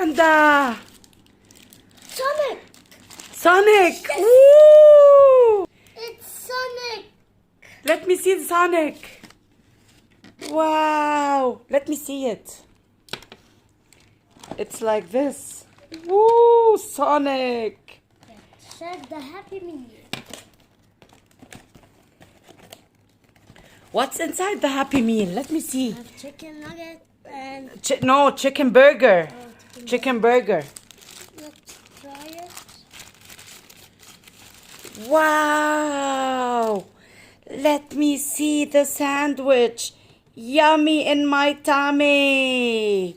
panda. Sonic. Sonic. Woo! It's Sonic. Let me see the Sonic. Wow. Let me see it. It's like this. Woo! Sonic. Said the Happy Meal. What's inside the Happy Meal? Let me see. I have chicken nugget and No, chicken burger. chicken. Chicken burger. Let's try it. Wow! Let me see the sandwich. Yummy in my tummy.